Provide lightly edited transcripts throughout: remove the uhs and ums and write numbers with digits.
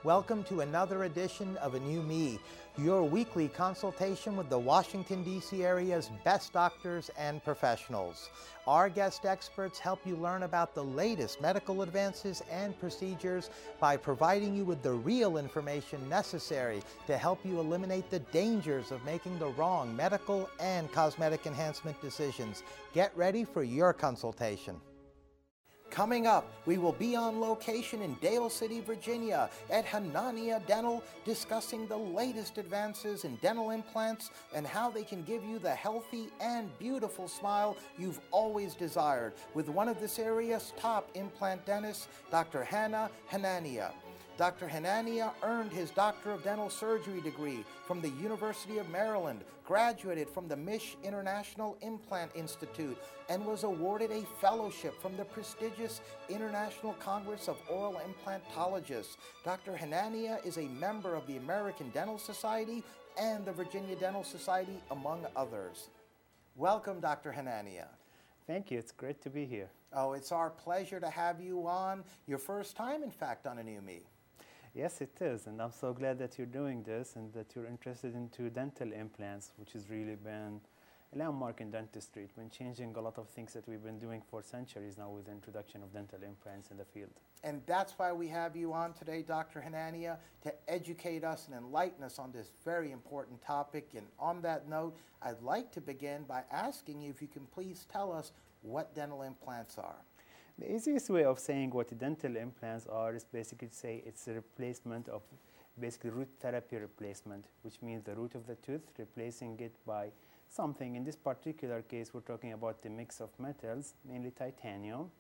Welcome to another edition of A New Me, your weekly consultation with the Washington, D.C. area's best doctors and professionals. Our guest experts help you learn about the latest medical advances and procedures by providing you with the real information necessary to help you eliminate the dangers of making the wrong medical and cosmetic enhancement decisions. Get ready for your consultation. Coming up, we will be on location in Dale City, Virginia at Hanania Dental, discussing the latest advances in dental implants and how they can give you the healthy and beautiful smile you've always desired with one of this area's top implant dentists, Dr. Hanna Hanania. Dr. Hanania earned his Doctor of Dental Surgery degree from the University of Maryland, graduated from the Mish International Implant Institute, and was awarded a fellowship from the prestigious International Congress of Oral Implantologists. Dr. Hanania is a member of the American Dental Society and the Virginia Dental Society, among others. Welcome, Dr. Hanania. Thank you. It's great to be here. Oh, it's our pleasure to have you on. Your first time, in fact, on A New Me. Yes, it is, and I'm so glad that you're doing this and that you're interested into dental implants, which has really been a landmark in dentistry. It's been changing a lot of things that we've been doing for centuries now with the introduction of dental implants in the field. And that's why we have you on today, Dr. Hanania, to educate us and enlighten us on this very important topic. And on that note, I'd like to begin by asking you if you can please tell us what dental implants are. The easiest way of saying what dental implants are is basically to say it's a replacement of basically root therapy replacement, which means the root of the tooth, replacing it by something. In this particular case, we're talking about the mix of metals, mainly titanium,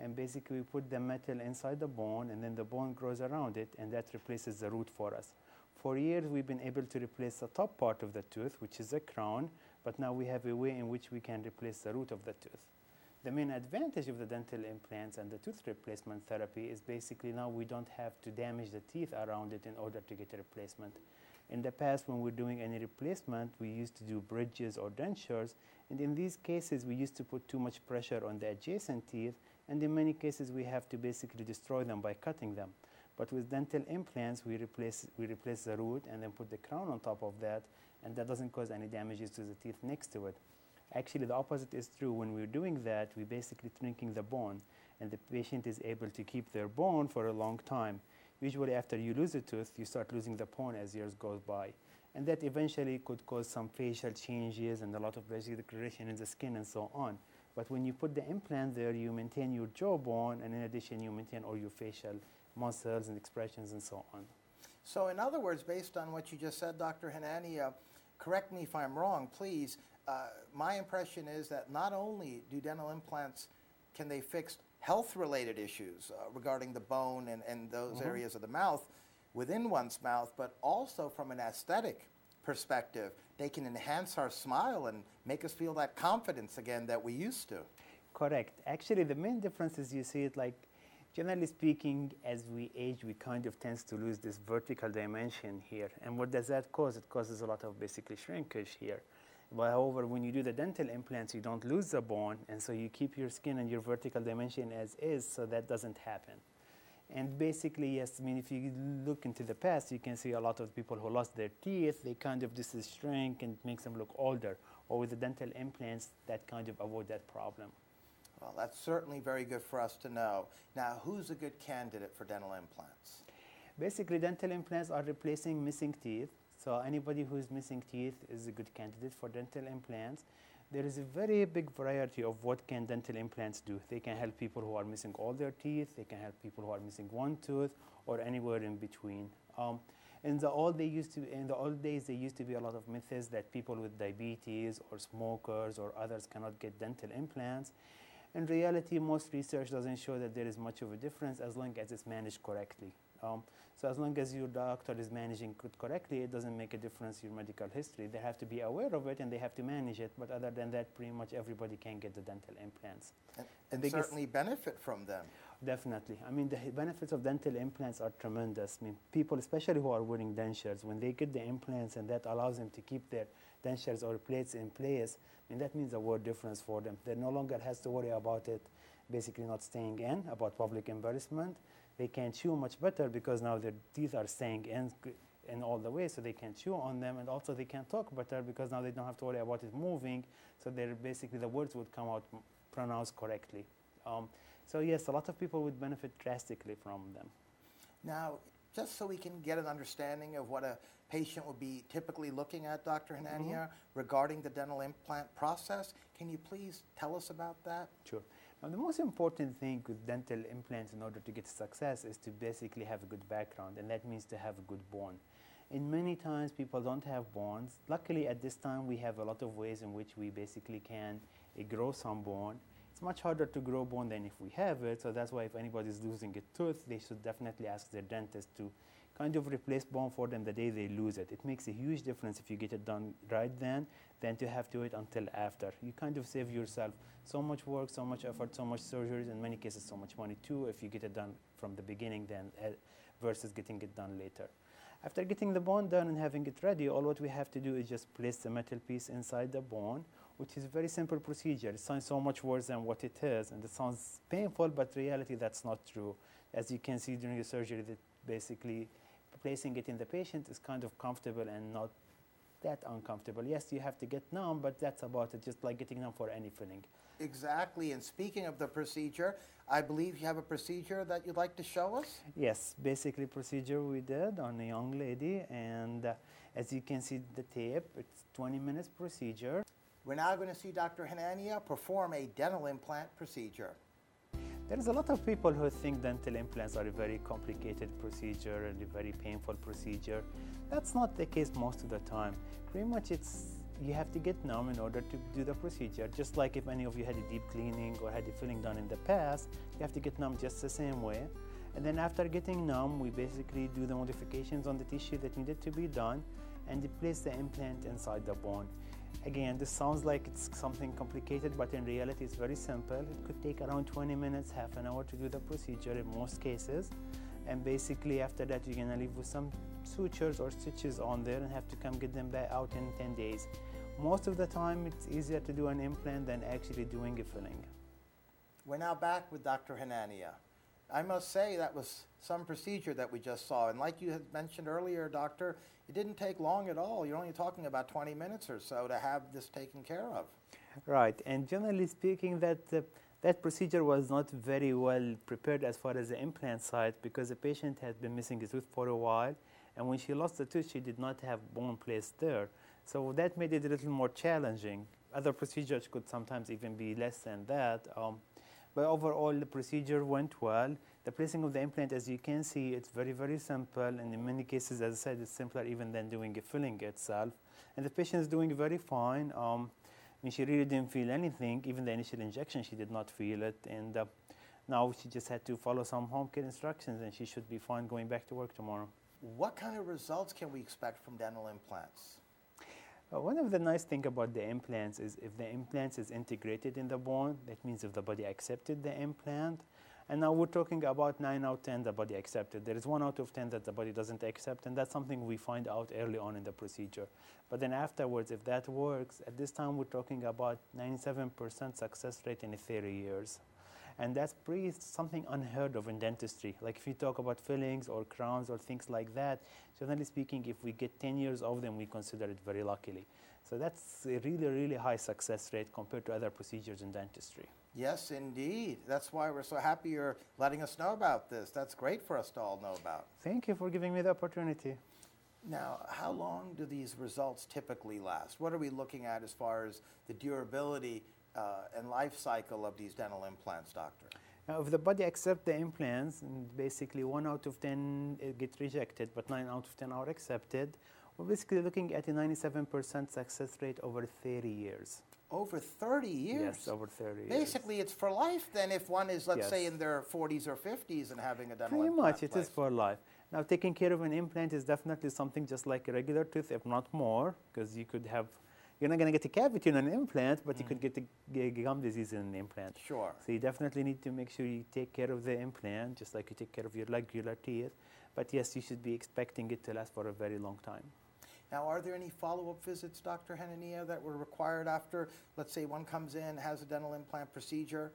and basically we put the metal inside the bone and then the bone grows around it, and that replaces the root for us. For years, we've been able to replace the top part of the tooth, which is the crown, but now we have a way in which we can replace the root of the tooth. The main advantage of the dental implants and the tooth replacement therapy is basically now we don't have to damage the teeth around it in order to get a replacement. In the past, when we're doing any replacement, we used to do bridges or dentures, and in these cases, we used to put too much pressure on the adjacent teeth, and in many cases, we have to basically destroy them by cutting them. But with dental implants, we replace the root and then put the crown on top of that, and that doesn't cause any damages to the teeth next to it. Actually, the opposite is true. When we're doing that, we're basically shrinking the bone, and the patient is able to keep their bone for a long time. Usually, after you lose a tooth, you start losing the bone as years goes by. And that eventually could cause some facial changes and a lot of basic decoration in the skin and so on. But when you put the implant there, you maintain your jawbone, and in addition, you maintain all your facial muscles and expressions and so on. So in other words, based on what you just said, Dr. Hanania, correct me if I'm wrong, please. My impression is that not only do dental implants, can they fix health-related issues regarding the bone and those areas of the mouth within one's mouth, but also from an aesthetic perspective, they can enhance our smile and make us feel that confidence again that we used to. Correct. Actually, the main difference is you see it like, generally speaking, as we age, we kind of tends to lose this vertical dimension here. And what does that cause? It causes a lot of basically shrinkage here. But however, when you do the dental implants, you don't lose the bone, and so you keep your skin and your vertical dimension as is, so that doesn't happen. And basically, yes, I mean, if you look into the past, you can see a lot of people who lost their teeth, they kind of, this is shrink and makes them look older. Or with the dental implants, that kind of avoid that problem. Well, that's certainly very good for us to know. Now, who's a good candidate for dental implants? Basically, dental implants are replacing missing teeth. So anybody who is missing teeth is a good candidate for dental implants. There is a very big variety of what can dental implants do. They can help people who are missing all their teeth. They can help people who are missing one tooth or anywhere in between. In the old days, there used to be a lot of myths that people with diabetes or smokers or others cannot get dental implants. In reality, most research doesn't show that there is much of a difference as long as it's managed correctly. So as long as your doctor is managing it correctly, it doesn't make a difference in your medical history. They have to be aware of it and they have to manage it. But other than that, pretty much everybody can get the dental implants. And certainly benefit from them. Definitely. I mean, the benefits of dental implants are tremendous. I mean, people, especially who are wearing dentures, when they get the implants and that allows them to keep their dentures or plates in place, I mean, that means a world difference for them. They no longer has to worry about it basically not staying in, about public embarrassment. they can chew much better because now their teeth are staying in all the way, so they can chew on them, and also they can talk better because now they don't have to worry about it moving, so they're basically the words would come out pronounced correctly. So yes, a lot of people would benefit drastically from them. Now, just so we can get an understanding of what a patient would be typically looking at, Dr. Hanania, regarding the dental implant process, can you please tell us about that? Sure. Now, the most important thing with dental implants in order to get success is to basically have a good background, and that means to have a good bone. And many times people don't have bones. Luckily, at this time, we have a lot of ways in which we basically can grow some bone. It's much harder to grow bone than if we have it, so that's why if anybody is losing a tooth, they should definitely ask their dentist to kind of replace bone for them the day they lose it. It makes a huge difference if you get it done right then than to have to wait until after. You kind of save yourself so much work, so much effort, so much surgeries, in many cases so much money too if you get it done from the beginning then versus getting it done later. After getting the bone done and having it ready, all what we have to do is just place the metal piece inside the bone, which is a very simple procedure. It sounds so much worse than what it is, and it sounds painful, but in reality that's not true. As you can see during the surgery, that basically placing it in the patient is kind of comfortable and not that uncomfortable. Yes, you have to get numb, but that's about it, just like getting numb for any filling. Exactly, and speaking of the procedure, I believe you have a procedure that you'd like to show us? Yes, basically procedure we did on a young lady, and as you can see the tape, it's 20 minutes procedure. We're now going to see Dr. Hanania perform a dental implant procedure. There's a lot of people who think dental implants are a very complicated procedure and a very painful procedure. That's not the case most of the time. Pretty much you have to get numb in order to do the procedure. Just like if any of you had a deep cleaning or had a filling done in the past, you have to get numb just the same way. And then after getting numb, we basically do the modifications on the tissue that needed to be done and place the implant inside the bone. Again, this sounds like it's something complicated, but in reality it's very simple. It could take around 20 minutes, half an hour to do the procedure in most cases. And basically after that you're going to leave with some sutures or stitches on there and have to come get them back out in 10 days. Most of the time it's easier to do an implant than actually doing a filling. We're now back with Dr. Hanania. I must say that was some procedure that we just saw, and like you had mentioned earlier, Doctor, it didn't take long at all. You're only talking about 20 minutes or so to have this taken care of. Right, and generally speaking, that procedure was not very well prepared as far as the implant side because the patient had been missing a tooth for a while, and when she lost the tooth, she did not have bone placed there. So that made it a little more challenging. Other procedures could sometimes even be less than that. But overall, the procedure went well. The placing of the implant, as you can see, it's very, very simple. And in many cases, as I said, it's simpler even than doing a filling itself. And the patient is doing very fine. I mean, she really didn't feel anything. Even the initial injection, she did not feel it. And now she just had to follow some home care instructions, and she should be fine going back to work tomorrow. What kind of results can we expect from dental implants? One of the nice things about the implants is if the implant is integrated in the bone, that means if the body accepted the implant. And now we're talking about 9 out of 10 the body accepted. There is 1 out of 10 that the body doesn't accept, and that's something we find out early on in the procedure. But then afterwards, if that works, at this time we're talking about 97% success rate in 30 years. And that's pretty something unheard of in dentistry. Like if you talk about fillings or crowns or things like that, generally speaking, if we get 10 years of them, we consider it very luckily. So that's a really, really high success rate compared to other procedures in dentistry. Yes, indeed. That's why we're so happy you're letting us know about this. That's great for us to all know about. Thank you for giving me the opportunity. Now, how long do these results typically last? What are we looking at as far as the durability and life cycle of these dental implants, Doctor? Now, if the body accepts the implants, and basically 1 out of 10 get rejected, but 9 out of 10 are accepted, we're basically looking at a 97% success rate over 30 years. Over 30 years? Yes, over 30 years. Basically, it's for life then if one is, let's say, in their 40s or 50s and having a dental Pretty implant much, it is for life. Now, taking care of an implant is definitely something just like a regular tooth, if not more, because you could have, you're not going to get a cavity in an implant, but you could get a gum disease in an implant. Sure. So you definitely need to make sure you take care of the implant, just like you take care of your regular teeth. But yes, you should be expecting it to last for a very long time. Now, are there any follow-up visits, Dr. Hanania, that were required after, let's say one comes in, has a dental implant procedure?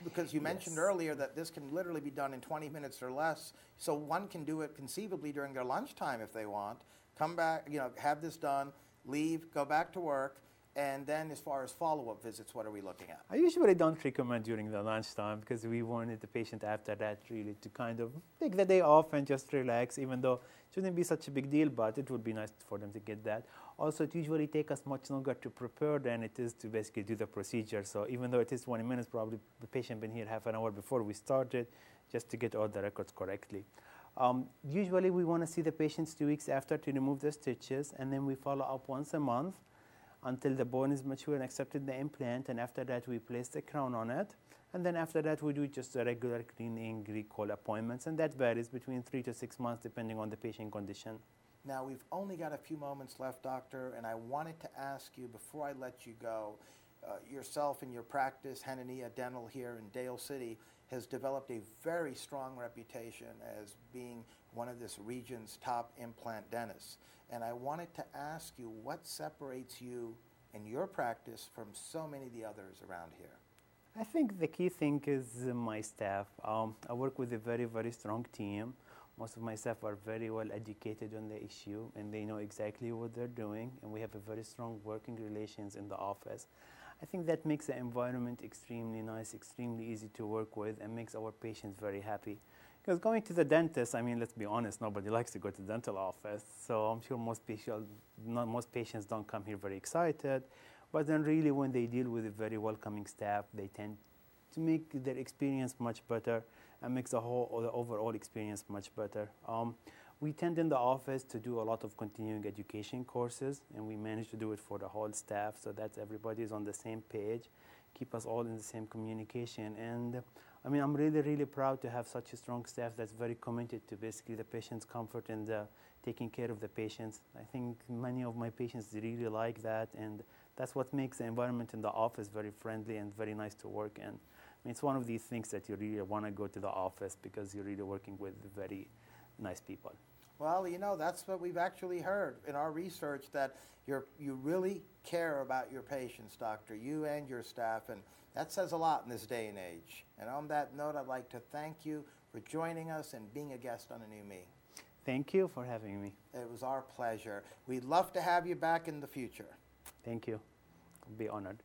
Because you mentioned earlier that this can literally be done in 20 minutes or less, so one can do it conceivably during their lunchtime if they want, come back, have this done, leave, go back to work, and then as far as follow-up visits, what are we looking at? I usually don't recommend during the lunchtime because we wanted the patient after that really to kind of take the day off and just relax, even though it shouldn't be such a big deal, but it would be nice for them to get that. Also, it usually takes us much longer to prepare than it is to basically do the procedure. So even though it is 20 minutes, probably the patient been here half an hour before we started just to get all the records correctly. Usually we want to see the patients 2 weeks after to remove the stitches, and then we follow up once a month until the bone is mature and accepted the implant, and after that we place the crown on it, and then after that we do just the regular cleaning recall appointments, and that varies between 3 to 6 months depending on the patient condition. Now we've only got a few moments left, doctor, and I wanted to ask you before I let you go, yourself and your practice, Hanania Dental here in Dale City, has developed a very strong reputation as being one of this region's top implant dentists. And I wanted to ask you what separates you and your practice from so many of the others around here. I think the key thing is my staff. I work with a very, very strong team. Most of my staff are very well educated on the issue and they know exactly what they're doing, and we have a very strong working relations in the office. I think that makes the environment extremely nice, extremely easy to work with, and makes our patients very happy. Because going to the dentist, I mean, let's be honest, nobody likes to go to the dental office. So I'm sure most patients don't come here very excited. But then really when they deal with a very welcoming staff, they tend to make their experience much better and makes the overall experience much better. We tend in the office to do a lot of continuing education courses, and we manage to do it for the whole staff so that everybody is on the same page, keep us all in the same communication. And I mean, I'm really, really proud to have such a strong staff that's very committed to basically the patient's comfort and taking care of the patients. I think many of my patients really like that, and that's what makes the environment in the office very friendly and very nice to work in. I mean, it's one of these things that you really want to go to the office because you're really working with very nice people. Well, that's what we've actually heard in our research, that you really care about your patients, doctor, you and your staff, and that says a lot in this day and age. And on that note, I'd like to thank you for joining us and being a guest on A New Me. Thank you for having me. It was our pleasure. We'd love to have you back in the future. Thank you. I'll be honored.